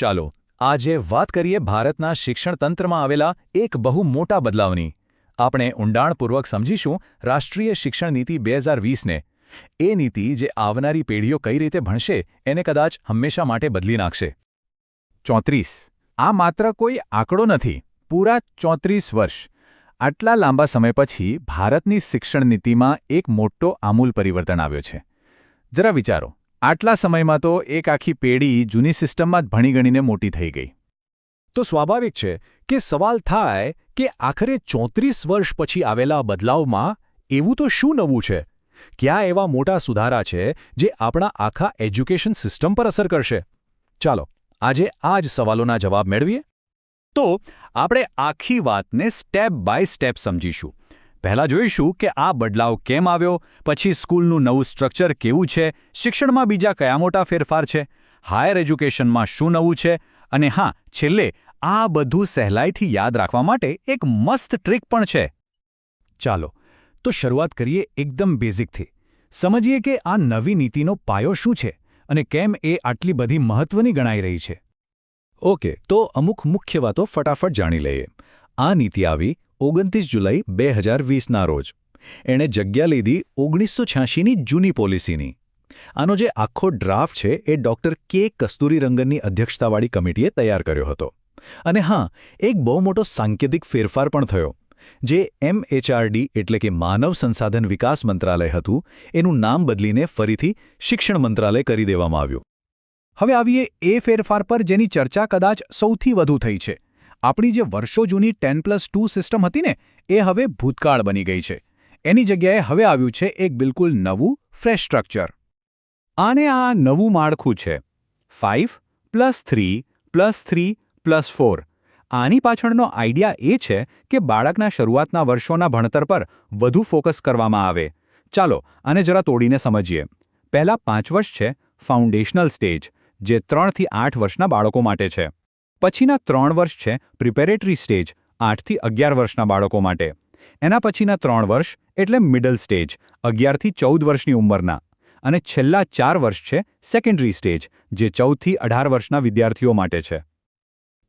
ચાલો આજે વાત કરીએ ભારતના શિક્ષણ તંત્રમાં આવેલા એક બહુ મોટા બદલાવની. આપણે ઊંડાણપૂર્વક સમજીશું રાષ્ટ્રીય શિક્ષણ નીતિ 2020ને. એ નીતિ જે આવનારી પેઢીઓ કઈ રીતે ભણશે એને કદાચ હંમેશા માટે બદલી નાખશે. 34. આ માત્ર કોઈ આંકડો નથી, પૂરા 34 વર્ષ. આટલા લાંબા સમય પછી ભારતની શિક્ષણ નીતિમાં એક મોટો આમૂલ પરિવર્તન આવ્યો છે. જરા વિચારો, આટલા સમયમાં તો એક આખી પેઢી જૂની સિસ્ટમમાં જ ભણી ગણીને મોટી થઈ ગઈ. તો સ્વાભાવિક છે કે સવાલ થાય કે આખરે 34 વર્ષ પછી આવેલા બદલાવમાં એવું તો શું નવું છે? કયા એવા મોટા સુધારા છે જે આપણા આખા એજ્યુકેશન સિસ્ટમ પર અસર કરશે? ચાલો આજે આ જ સવાલોના જવાબ મેળવીએ. તો આપણે આખી વાતને સ્ટેપ બાય સ્ટેપ સમજીશું. પહેલાં જોઈશું કે આ બદલાવ કેમ આવ્યો, પછી સ્કૂલનું નવું સ્ટ્રક્ચર કેવું છે, શિક્ષણમાં બીજા કયા મોટા ફેરફાર છે, હાયર એજ્યુકેશનમાં શું નવું છે, અને હા, છેલ્લે આ બધું સહેલાઈથી યાદ રાખવા માટે એક મસ્ત ટ્રીક પણ છે. ચાલો તો શરૂઆત કરીએ એકદમ બેઝિકથી. સમજીએ કે આ નવી નીતિનો પાયો શું છે અને કેમ એ આટલી બધી મહત્વની ગણાઈ રહી છે. ઓકે, તો અમુક મુખ્ય વાતો ફટાફટ જાણી લઈએ. આ નીતિ આવી 29 જુલાઈ 2020ના રોજ. એણે જગ્યા લીધી 1986ની જૂની પોલિસીની. આનો જે આખો ડ્રાફ્ટ છે એ ડૉક્ટર કે કસ્તુરીરંગનની અધ્યક્ષતાવાળી કમિટીએ તૈયાર કર્યો હતો. અને હા, એક બહુ મોટો સાંકેતિક ફેરફાર પણ થયો. જે MHRD એટલે કે માનવ સંસાધન વિકાસ મંત્રાલય હતું, એનું નામ બદલીને ફરીથી શિક્ષણ મંત્રાલય કરી દેવામાં આવ્યું. હવે આવીએ એ ફેરફાર પર જેની ચર્ચા કદાચ સૌથી વધુ થઈ છે. આપણી જે વર્ષો જૂની 10+2 સિસ્ટમ હતી ને, એ હવે ભૂતકાળ બની ગઈ છે. એની જગ્યાએ હવે આવ્યું છે એક બિલકુલ નવું ફ્રેશ સ્ટ્રક્ચર. આને આ નવું માળખું છે 5+3+3+4. આની પાછળનો આઈડિયા એ છે કે બાળકના શરૂઆતના વર્ષોના ભણતર પર વધુ ફોકસ કરવામાં આવે. ચાલો આને જરા તોડીને સમજીએ. પહેલા 5 વર્ષ છે ફાઉન્ડેશનલ સ્ટેજ, જે 3 થી 8 વર્ષના બાળકો માટે છે. પછીના 3 વર્ષ છે પ્રિપેરેટરી સ્ટેજ, 8 થી 11 વર્ષના બાળકો માટે. એના પછીના 3 વર્ષ એટલે મિડલ સ્ટેજ, 11 થી 14 વર્ષની ઉંમરના. અને છેલ્લા 4 વર્ષ છે સેકન્ડરી સ્ટેજ, જે 14 થી 18 વર્ષના વિદ્યાર્થીઓ માટે છે.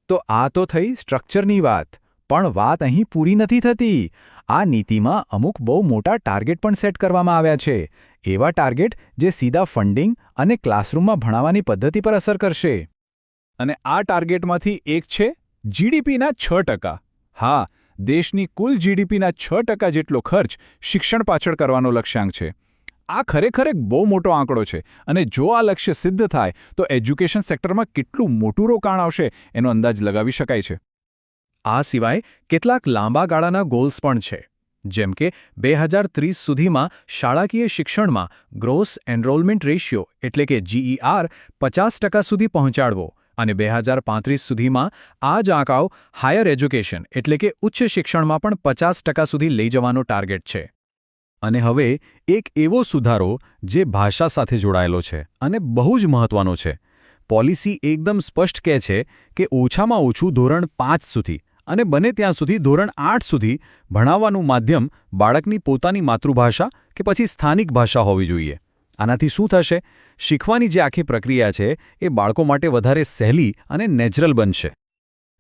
તો આ તો થઈ સ્ટ્રક્ચરની વાત, પણ વાત અહીં પૂરી નથી થતી. આ નીતિમાં અમુક બહુ મોટા ટાર્ગેટ પણ સેટ કરવામાં આવ્યા છે. એવા ટાર્ગેટ જે સીધા ફંડિંગ અને ક્લાસરૂમમાં ભણાવવાની પદ્ધતિ પર અસર કરશે. અને આ ટાર્ગેટમાંથી એક છે GDPના 6%. હા, દેશની કુલ GDPના 6% જેટલો ખર્ચ શિક્ષણ પાછળ કરવાનો લક્ષ્યાંક છે. આ ખરેખર એક બહુ મોટો આંકડો છે, અને જો આ લક્ષ્ય સિદ્ધ થાય તો એજ્યુકેશન સેક્ટરમાં કેટલું મોટું રોકાણ આવશે એનો અંદાજ લગાવી શકાય છે. આ સિવાય કેટલાક લાંબા ગાળાના ગોલ્સ પણ છે, જેમ કે 2030 સુધીમાં શાળાકીય શિક્ષણમાં ગ્રોસ એનરોલમેન્ટ રેશિયો એટલે કે GER 50% સુધી પહોંચાડવો, અને 2035 સુધીમાં આ જ આંકડાઓ હાયર એજ્યુકેશન એટલે કે ઉચ્ચ શિક્ષણમાં પણ 50% સુધી લઈ જવાનો ટાર્ગેટ છે. અને હવે એક એવો સુધારો જે ભાષા સાથે જોડાયેલો છે અને બહુ જ મહત્વનો છે. પોલિસી એકદમ સ્પષ્ટ કહે છે કે ઓછામાં ઓછું ધોરણ 5 સુધી અને બને ત્યાં સુધી ધોરણ 8 સુધી ભણાવવાનું માધ્યમ બાળકની પોતાની માતૃભાષા કે પછી સ્થાનિક ભાષા હોવી જોઈએ. આનાથી શું થશે? શીખવાની જે આખી પ્રક્રિયા છે એ બાળકો માટે વધારે સહેલી અને નેચરલ બનશે.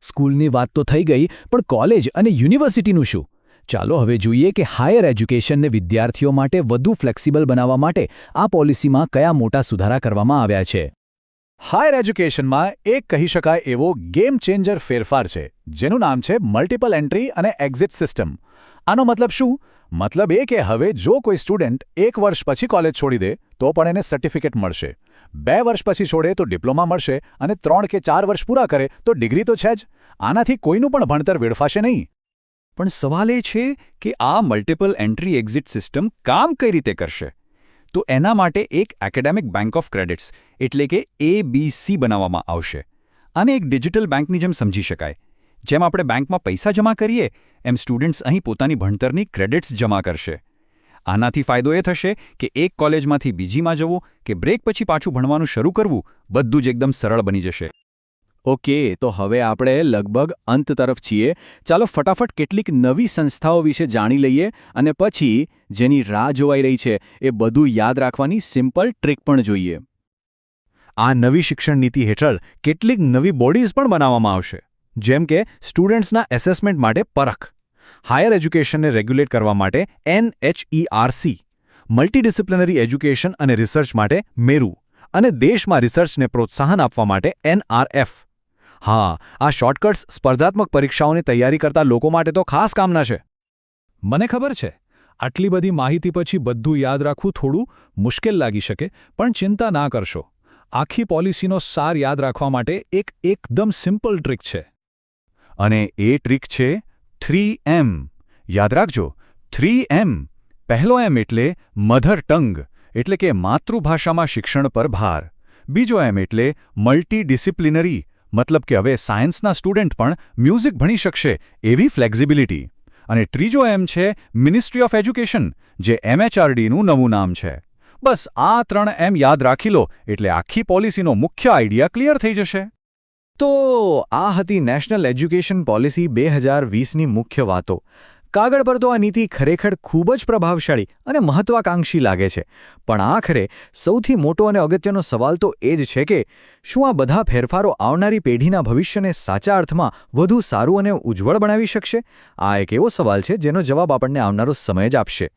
સ્કૂલની વાત તો થઈ ગઈ, પણ કોલેજ અને યુનિવર્સિટીનું શું? ચાલો હવે જોઈએ કે હાયર એજ્યુકેશનને વિદ્યાર્થીઓ માટે વધુ ફ્લેક્સિબલ બનાવવા માટે આ પોલિસીમાં કયા મોટા સુધારા કરવામાં આવ્યા છે. હાયર એજ્યુકેશનમાં એક કહી શકાય એવો ગેમ ચેન્જર ફેરફાર છે, જેનું નામ છે મલ્ટિપલ એન્ટ્રી અને એક્ઝિટ સિસ્ટમ. આનો મતલબ શું? મતલબ એ કે હવે જો કોઈ સ્ટુડન્ટ 1 વર્ષ પછી કોલેજ છોડી દે તો પણ એને સર્ટિફિકેટ મળશે, 2 વર્ષ પછી છોડે તો ડિપ્લોમા મળશે, અને 3 કે 4 વર્ષ પૂરા કરે તો ડિગ્રી તો છે જ. આનાથી કોઈનું પણ ભણતર વેડફાશે નહીં. પણ સવાલ એ છે કે આ મલ્ટિપલ એન્ટ્રી એક્ઝિટ સિસ્ટમ કામ કઈ રીતે કરશે? તો એના માટે એક એકેડેમિક બેંક ઓફ ક્રેડિટ્સ એટલે કે ABC બનાવવામાં આવશે. આને એક ડિજિટલ બેંકની જેમ સમજી શકાય. જેમ આપણે બેંકમાં પૈસા જમા કરીએ એમ સ્ટુડન્ટ્સ અહીં પોતાની ભણતરની ક્રેડિટ્સ જમા કરશે. આનાથી ફાયદો એ થશે કે એક કોલેજમાંથી બીજીમાં જવું કે બ્રેક પછી પાછું ભણવાનું શરૂ કરવું બધું જ એકદમ સરળ બની જશે. ઓકે, તો હવે આપણે લગભગ અંત તરફ છીએ. ચાલો ફટાફટ કેટલીક નવી સંસ્થાઓ વિશે જાણી લઈએ, અને પછી જેની રાહ જોવાઈ રહી છે એ બધું યાદ રાખવાની સિમ્પલ ટ્રીક પણ જોઈએ. આ નવી શિક્ષણ નીતિ હેઠળ કેટલીક નવી બોડીઝ પણ બનાવવામાં આવશે, જેમ કે સ્ટુડન્ટ્સના એસેસમેન્ટ માટે પરખ, હાયર એજ્યુકેશનને રેગ્યુલેટ કરવા માટે NHERC, મલ્ટીડિસિપ્લિનરી એજ્યુકેશન અને રિસર્ચ માટે મેરુ અને દેશમાં રિસર્ચને પ્રોત્સાહન આપવા માટે NRF. હા, આ શોર્ટકટ્સ સ્પર્ધાત્મક પરીક્ષાઓની તૈયારી કરતા લોકો માટે તો ખાસ કામના છે. મને ખબર છે, આટલી બધી માહિતી પછી બધું યાદ રાખવું થોડું મુશ્કેલ લાગી શકે, પણ ચિંતા ના કરશો. આખી પોલિસીનો સાર યાદ રાખવા માટે એકદમ સિમ્પલ ટ્રીક છે. અને એ ટ્રીક છે 3M. યાદ રાખજો, 3M. પહેલો M એટલે મધર ટંગ, એટલે કે માતૃભાષામાં શિક્ષણ પર ભાર. બીજો M એટલે મલ્ટીડિસિપ્લિનરી, મતલબ કે હવે સાયન્સના સ્ટુડન્ટ પણ મ્યુઝિક ભણી શકશે એવી ફ્લેક્ઝિબિલિટી. અને ત્રીજો M છે મિનિસ્ટ્રી ઓફ એજ્યુકેશન, જે MHRDનું નવું નામ છે. બસ આ 3 M યાદ રાખી લો એટલે આખી પોલિસીનો મુખ્ય આઈડિયા ક્લિયર થઈ જશે. તો આ હતી નેશનલ એજ્યુકેશન પોલિસી 2020ની મુખ્ય વાતો. કાગળ પર તો આ નીતિ ખરેખર ખૂબ જ પ્રભાવશાળી અને મહત્વાકાંક્ષી લાગે છે, પણ આખરે સૌથી મોટો અને અગત્યનો સવાલ તો એ જ છે કે શું આ બધા ફેરફારો આવનારી પેઢીના ભવિષ્યને સાચા અર્થમાં વધુ સારું અને ઉજ્જવળ બનાવી શકશે? આ એક એવો સવાલ છે જેનો જવાબ આપણને આવનારો સમય જ આપશે.